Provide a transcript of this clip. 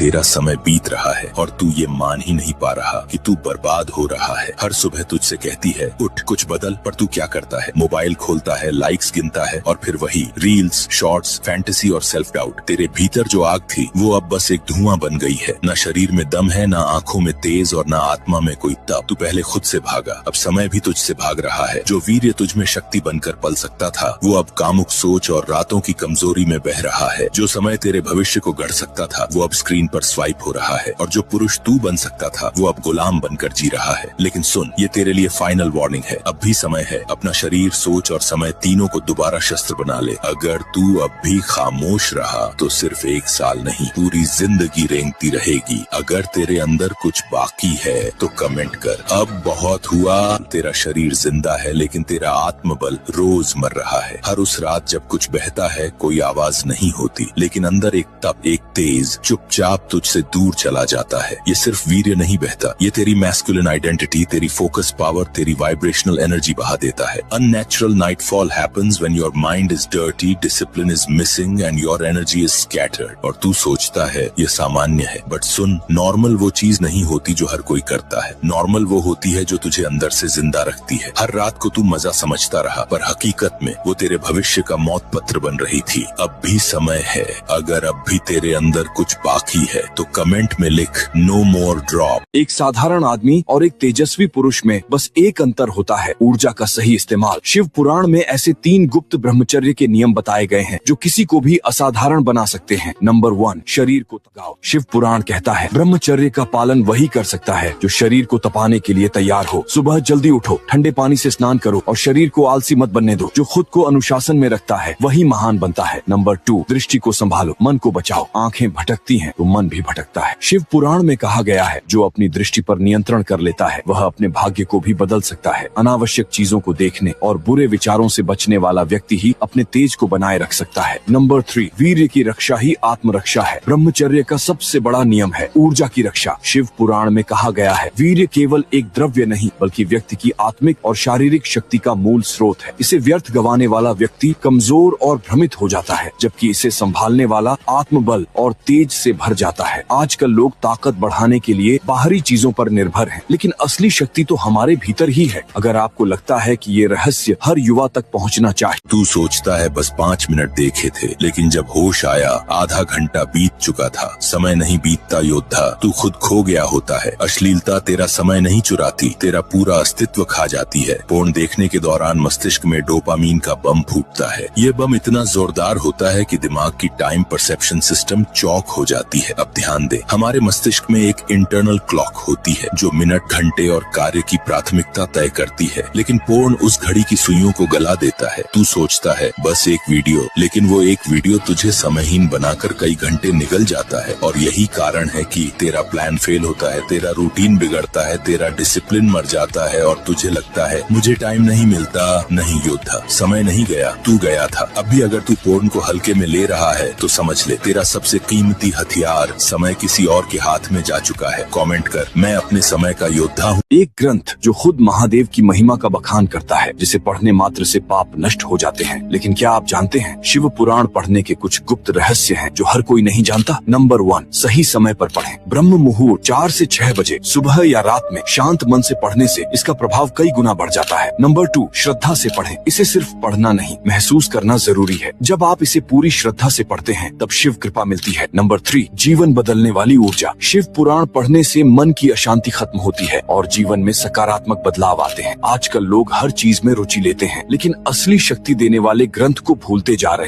तेरा समय बीत रहा है और तू ये मान ही नहीं पा रहा कि तू बर्बाद हो रहा है। हर सुबह तुझसे कहती है उठ कुछ बदल, पर तू क्या करता है? मोबाइल खोलता है, लाइक्स गिनता है और फिर वही रील्स, शॉर्ट्स, फैंटेसी और सेल्फ डाउट। तेरे भीतर जो आग थी वो अब बस एक धुआं बन गई है। न शरीर में दम है, न आंखों में तेज और न आत्मा में कोई तप। तू पहले खुद से भागा, अब समय भी तुझसे भाग रहा है। जो वीर्य तुझ में शक्ति बनकर पल सकता था वो अब कामुक सोच और रातों की कमजोरी में बह रहा है। जो समय तेरे भविष्य को गढ़ सकता था वो अब स्क्रीन पर स्वाइप हो रहा है और जो पुरुष तू बन सकता था वो अब गुलाम बनकर जी रहा है। लेकिन सुन, ये तेरे लिए फाइनल वार्निंग है। अब भी समय है। अपना शरीर, सोच और समय तीनों को दोबारा शस्त्र बना ले। अगर तू अब भी खामोश रहा तो सिर्फ 1 साल नहीं, पूरी जिंदगी रेंगती रहेगी। अगर तेरे अंदर कुछ बाकी है तो कमेंट कर। अब बहुत हुआ, तेरा शरीर जिंदा है लेकिन तेरा आत्मबल रोज मर रहा है। हर उस रात जब कुछ बहता है कोई आवाज नहीं होती, लेकिन अंदर एक तप, एक तेज चुपचाप तुझसे दूर चला जाता है। ये सिर्फ वीर्य नहीं बहता, ये तेरी मैस्कुलिन आइडेंटिटी, तेरी फोकस पावर, तेरी वाइब्रेशनल एनर्जी बहा देता है। Unnatural nightfall happens when your mind is dirty, discipline is missing and your energy is scattered. और तू सोचता है ये सामान्य है, बट सुन, नॉर्मल वो चीज नहीं होती जो हर कोई करता है। नॉर्मल वो होती है जो तुझे अंदर से जिंदा रखती है। हर रात को तू मजा समझता रहा, पर हकीकत में वो तेरे भविष्य का मौत पत्र बन रही थी। अब भी समय है। अगर अब भी तेरे अंदर कुछ बाकी है तो कमेंट में लिख नो मोर ड्रॉप। एक साधारण आदमी और एक तेजस्वी पुरुष में बस एक अंतर होता है, ऊर्जा का सही इस्तेमाल। शिव पुराण में ऐसे 3 गुप्त ब्रह्मचर्य के नियम बताए गए हैं जो किसी को भी असाधारण बना सकते हैं। नंबर 1, शरीर को तपाओ। शिव पुराण कहता है ब्रह्मचर्य का पालन वही कर सकता है जो शरीर को तपाने के लिए तैयार हो। सुबह जल्दी उठो, ठंडे पानी से स्नान करो और शरीर को आलसी मत बनने दो। जो खुद को अनुशासन में रखता है वही महान बनता है। नंबर 2, दृष्टि को संभालो, मन को बचाओ। आंखें भटकती हैं तो मन भी भटकता है। शिव पुराण में कहा गया है जो अपनी दृष्टि पर नियंत्रण कर लेता है वह अपने भाग्य को भी बदल सकता है। अनावश्यक चीजों को देखने और बुरे विचारों से बचने वाला व्यक्ति ही अपने तेज को बनाए रख सकता है। नंबर 3, वीर्य की रक्षा ही आत्मरक्षा है। ब्रह्मचर्य का सबसे बड़ा नियम है ऊर्जा की रक्षा। शिव पुराण में कहा गया है वीर्य केवल एक द्रव्य नहीं बल्कि व्यक्ति की आत्मिक और शारीरिक शक्ति का मूल स्रोत है। इसे व्यर्थ गंवाने वाला व्यक्ति कमजोर और भ्रमित हो जाता है, जबकि इसे संभालने वाला आत्मबल और तेज से भर जाता है। आजकल लोग ताकत बढ़ाने के लिए बाहरी चीजों पर निर्भर हैं, लेकिन असली शक्ति तो हमारे भीतर ही है। अगर आपको लगता है कि ये रहस्य हर युवा तक पहुंचना चाहिए। तू सोचता है बस 5 मिनट देखे थे, लेकिन जब होश आया आधा घंटा बीत चुका था। समय नहीं बीतता योद्धा, तू खुद खो गया होता है। अश्लीलता तेरा समय नहीं चुराती, तेरा पूरा अस्तित्व खा जाती है। पोर्न देखने के दौरान मस्तिष्क में डोपामीन का बम फूटता है। ये बम इतना जोरदार होता है कि दिमाग की टाइम परसेप्शन सिस्टम चौक हो जाती है। अब ध्यान दे, हमारे मस्तिष्क में एक इंटरनल क्लॉक होती है जो मिनट, घंटे और कार्य की प्राथमिकता तय करती है, लेकिन पोर्न उस घड़ी की सुइयों को गला देता है। तू सोचता है बस एक वीडियो, लेकिन वो एक वीडियो तुझे समयहीन बनाकर कई घंटे निकल जाता है। और यही कारण है कि तेरा प्लान फेल होता है, तेरा रूटीन बिगड़ता है, तेरा डिसिप्लिन मर जाता है और तुझे लगता है मुझे टाइम नहीं मिलता। नहीं योद्धा, समय नहीं गया, तू गया था। अभी अगर तू पोर्न को हल्के में ले रहा है तो समझ ले तेरा सबसे कीमती हथियार समय किसी और के हाथ में जा चुका है। कमेंट कर, मैं अपने समय का योद्धा हूँ। एक ग्रंथ जो खुद महादेव की महिमा का बखान करता है, जिसे पढ़ने मात्र से पाप नष्ट हो जाते हैं। लेकिन क्या आप जानते हैं शिव पुराण पढ़ने के कुछ गुप्त रहस्य हैं जो हर कोई नहीं जानता। नंबर 1, सही समय पर पढ़ें। ब्रह्म मुहूर्त 4 से 6 बजे सुबह या रात में शांत मन से पढ़ने से इसका प्रभाव कई गुना बढ़ जाता है। नंबर 2, श्रद्धा से पढ़ें। इसे सिर्फ पढ़ना नहीं, महसूस करना जरूरी है। जब आप इसे पूरी श्रद्धा से पढ़ते हैं तब शिव कृपा मिलती है। नंबर 3, जीवन बदलने वाली ऊर्जा। शिव पुराण पढ़ने से मन की अशांति खत्म होती है और जीवन में सकारात्मक बदलाव आते हैं। आजकल लोग हर चीज में रुचि लेते हैं, लेकिन असली शक्ति देने वाले ग्रंथ को भूलते जा रहे हैं।